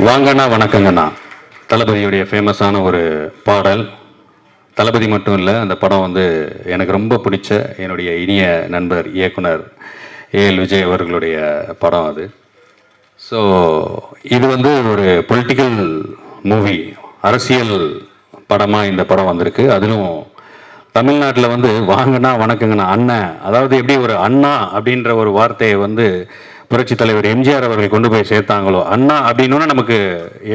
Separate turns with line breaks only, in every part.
வாங்கண்ணா வணக்கங்கண்ணா தளபதியுடைய ஃபேமஸான ஒரு பாடல். தளபதி மட்டும் இல்லை, அந்த படம் வந்து எனக்கு ரொம்ப பிடிச்ச என்னுடைய இனிய நண்பர் இயக்குனர் ஏஎல் விஜய் அவர்களுடைய படம் அது. ஸோ இது வந்து ஒரு பொலிட்டிக்கல் மூவி, அரசியல் படமாக இந்த படம் வந்திருக்கு. அதிலும் தமிழ்நாட்டில் வந்து வாங்கண்ணா வணக்கங்கண்ணா அண்ணன், அதாவது எப்படி ஒரு அண்ணா அப்படின்ற ஒரு வார்த்தையை வந்து புரட்சி தலைவர் எம்ஜிஆர் அவர்கள் கொண்டு போய் சேர்த்தாங்களோ, அண்ணா அப்படின்னோன்னா நமக்கு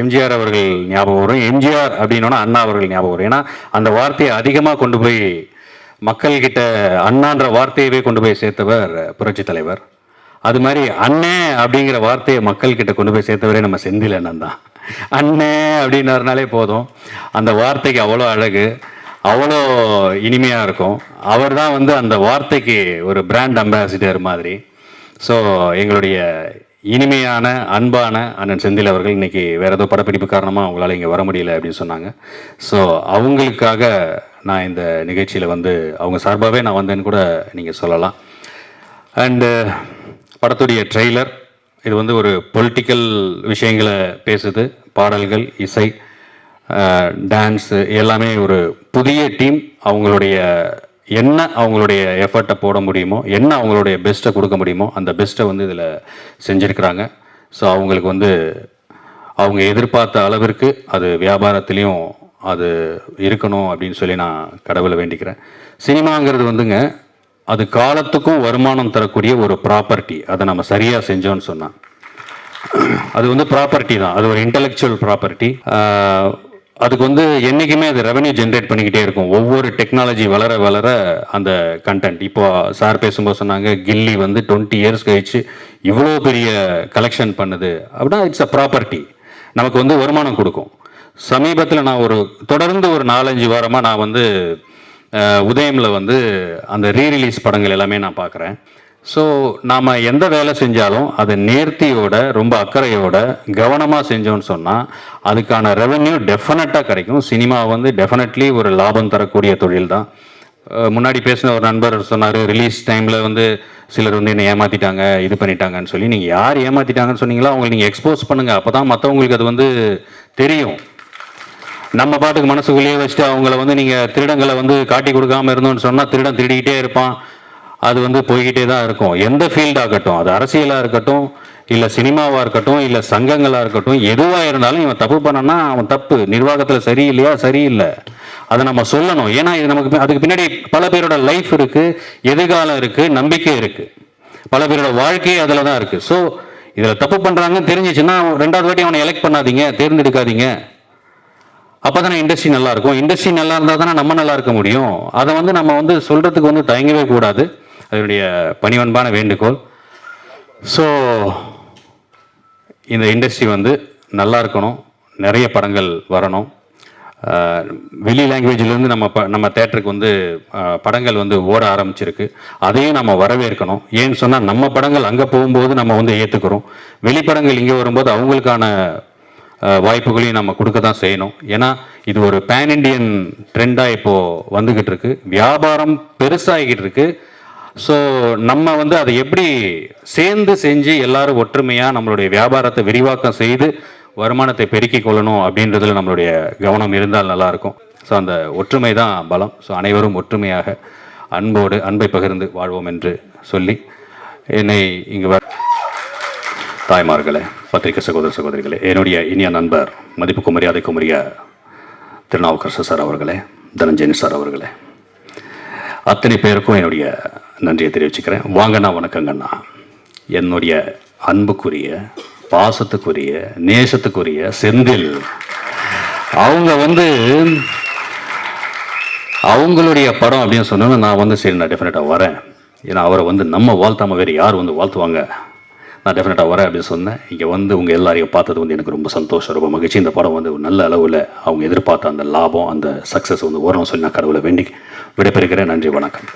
எம்ஜிஆர் அவர்கள் ஞாபகம் வரும், எம்ஜிஆர் அப்படின்னோன்னா அண்ணா அவர்கள் ஞாபகம் வரும். ஏன்னா அந்த வார்த்தையை அதிகமாக கொண்டு போய் மக்கள்கிட்ட அண்ணான்ற வார்த்தையவே கொண்டு போய் சேர்த்தவர் புரட்சி தலைவர். அது மாதிரி அண்ணே அப்படிங்கிற வார்த்தையை மக்கள்கிட்ட கொண்டு போய் சேர்த்தவரே நம்ம செந்தில் அண்ணன் தான். அண்ணே அப்படின்னாருனாலே போதும், அந்த வார்த்தைக்கு அவ்வளோ அழகு, அவ்வளோ இனிமையாக இருக்கும். அவர் தான் வந்து அந்த வார்த்தைக்கு ஒரு பிராண்ட் அம்பாசிடர் மாதிரி. ஸோ எங்களுடைய இனிமையான அன்பான அண்ணன் செந்தில் அவர்கள் இன்னைக்கு வேறு ஏதோ படப்பிடிப்பு காரணமாக அவங்களால இங்கே வர முடியல அப்படின்னு சொன்னாங்க. ஸோ அவங்களுக்காக நான் இந்த நிகழ்ச்சியில் வந்து அவங்க சார்பாகவே நான் வந்தேன்னு கூட நீங்கள் சொல்லலாம். அண்டு படத்துடைய ட்ரெய்லர் இது வந்து ஒரு பொலிட்டிக்கல் விஷயங்களை பேசுது. பாடல்கள், இசை, டான்ஸு எல்லாமே ஒரு புதிய டீம் அவங்களுடைய என்ன அவங்களுடைய எஃபர்ட்டை போட முடியுமோ, என்ன அவங்களுடைய பெஸ்ட்டை கொடுக்க முடியுமோ அந்த பெஸ்ட்டை வந்து இதில் செஞ்சுருக்கிறாங்க. ஸோ அவங்களுக்கு வந்து அவங்க எதிர்பார்த்த அளவிற்கு அது வியாபாரத்துலேயும் அது இருக்கணும் அப்படின்னு சொல்லி நான் கடவுளை வேண்டிக்கிறேன். சினிமாங்கிறது வந்துங்க அது காலத்துக்கும் வருமானம் தரக்கூடிய ஒரு ப்ராப்பர்ட்டி. அதை நம்ம சரியாக செஞ்சோன்னு சொன்னால் அது வந்து ப்ராப்பர்ட்டி தான், அது ஒரு இன்டலெக்சுவல் ப்ராப்பர்ட்டி. அதுக்கு வந்து என்றைக்குமே அது ரெவன்யூ ஜென்ரேட் பண்ணிக்கிட்டே இருக்கும். ஒவ்வொரு டெக்னாலஜி வளர வளர அந்த கண்டென்ட், இப்போ சார் பேசும்போது சொன்னாங்க கில்லி வந்து 20 இயர்ஸ் கழிச்சு இவ்வளோ பெரிய கலெக்ஷன் பண்ணுது அப்படின்னா இட்ஸ் அ ப்ராப்பர்ட்டி, நமக்கு வந்து வருமானம் கொடுக்கும். சமீபத்தில் நான் தொடர்ந்து ஒரு 4-5 வாரமாக நான் வந்து உதயமில் வந்து அந்த ரீரிலீஸ் படங்கள் எல்லாமே நான் பார்க்குறேன். ஸோ நாம் எந்த வேலை செஞ்சாலும் அதை நேர்த்தியோட ரொம்ப அக்கறையோட கவனமாக செஞ்சோன்னு சொன்னால் அதுக்கான ரெவென்யூ டெஃபினட்டாக கிடைக்கும். சினிமா வந்து டெஃபினெட்லி ஒரு லாபம் தரக்கூடிய தொழில் தான். முன்னாடி பேசின ஒரு நண்பர் சொன்னார், ரிலீஸ் டைமில் வந்து சிலர் வந்து என்னை ஏமாற்றிட்டாங்க, இது பண்ணிட்டாங்கன்னு சொல்லி. நீங்கள் யார் ஏமாற்றிட்டாங்கன்னு சொன்னீங்களோ அவங்களை நீங்கள் எக்ஸ்போஸ் பண்ணுங்கள், அப்போ தான் மற்றவங்களுக்கு அது வந்து தெரியும். நம்ம பாட்டுக்கு மனசுக்குள்ளேயே வச்சுட்டு அவங்கள வந்து நீங்கள் திருடங்களை வந்து காட்டி கொடுக்காமல் இருந்தோன்னு சொன்னால் திருடன் திருடிக்கிட்டே இருப்பான். அது வந்து போய்கிட்டே தான் இருக்கும். எந்த ஃபீல்டாக இருக்கட்டும், அது அரசியலாக இருக்கட்டும், இல்லை சினிமாவாக இருக்கட்டும், இல்லை சங்கங்களாக இருக்கட்டும், எதுவாக இருந்தாலும் இவன் தப்பு பண்ணனா அவன் தப்பு, நிர்வாகத்தில் சரியில்லையா சரியில்லை, அதை நம்ம சொல்லணும். ஏன்னா இது நமக்கு அதுக்கு பின்னாடி பல பேரோட லைஃப் இருக்குது, எதிர்காலம் இருக்குது, நம்பிக்கை இருக்குது, பல பேரோட வாழ்க்கையே அதில் தான் இருக்குது. ஸோ இதில் தப்பு பண்ணுறாங்கன்னு தெரிஞ்சிச்சுன்னா 2வது வாட்டி அவனை எலெக்ட் பண்ணாதீங்க, தேர்ந்தெடுக்காதீங்க. அப்போ தானே இண்டஸ்ட்ரி நல்லாயிருக்கும். இண்டஸ்ட்ரி நல்லா இருந்தால் தானே நம்ம நல்லா இருக்க முடியும். அதை வந்து நம்ம வந்து சொல்கிறதுக்கு வந்து தயங்கவே கூடாது. அதனுடைய பணிவன்பான வேண்டுகோள். ஸோ இந்த இண்டஸ்ட்ரி வந்து நல்லா இருக்கணும், நிறைய படங்கள் வரணும். வெளி லாங்குவேஜிலேருந்து நம்ம தேட்டருக்கு வந்து படங்கள் வந்து ஓட ஆரம்பிச்சிருக்கு. அதையும் நம்ம வரவேற்கணும். ஏன்னு சொன்னால் நம்ம படங்கள் அங்கே போகும்போது நம்ம வந்து ஏற்றுக்கிறோம், வெளிப்படங்கள் இங்கே வரும்போது அவங்களுக்கான வாய்ப்புகளையும் நம்ம கொடுக்க தான் செய்யணும். ஏன்னா இது ஒரு பேன் இண்டியன் ட்ரெண்டாக இப்போது வந்துக்கிட்டு இருக்கு, வியாபாரம் பெருசாகிக்கிட்டு இருக்கு. ஸோ நம்ம வந்து அதை எப்படி சேர்ந்து செஞ்சு எல்லாரும் ஒற்றுமையாக நம்மளுடைய வியாபாரத்தை விரிவாக்கம் செய்து வருமானத்தை பெருக்கிக் கொள்ளணும் அப்படின்றதுல நம்மளுடைய கவனம் இருந்தால் நல்லாயிருக்கும். ஸோ அந்த ஒற்றுமை தான் பலம். ஸோ அனைவரும் ஒற்றுமையாக அன்போடு அன்பை பகிர்ந்து வாழ்வோம் என்று சொல்லி என்னை இங்கு தாய்மார்களே, பத்திரிகை சகோதர சகோதரிகளே, என்னுடைய இனிய நண்பர் மதிப்புக்கு மரியாதைக்குரிய திருநாவுக்கரசு சார் அவர்களே, தனஞ்சயன் சார் அவர்களே, அத்தனை பேருக்கும் என்னுடைய நன்றியை தெரிவிச்சுக்கிறேன். வாங்கண்ணா வணக்கங்கண்ணா. என்னுடைய அன்புக்குரிய, பாசத்துக்குரிய, நேசத்துக்குரிய செந்தில் அவங்க வந்து அவங்களுடைய படம் அப்படின்னு சொன்னோன்னு நான் வந்து சரி நான் டெஃபினட்டாக வரேன். ஏன்னா அவரை வந்து நம்ம வாழ்த்தாமல் வேறு யார் வந்து வாழ்த்துவாங்க, நான் டெஃபினட்டாக வரேன் அப்படின்னு சொன்னேன். இங்கே வந்து உங்கள் எல்லாரையும் பார்த்தது வந்து எனக்கு ரொம்ப சந்தோஷம், ரொம்ப மகிழ்ச்சி. இந்த படம் வந்து ஒரு நல்ல அளவில் அவங்க எதிர்பார்த்த அந்த லாபம், அந்த சக்ஸஸ் வந்து வரணும்னு சொல்லி நான் கடவுளை வேண்டி விடைபெறுகிறேன். நன்றி, வணக்கம்.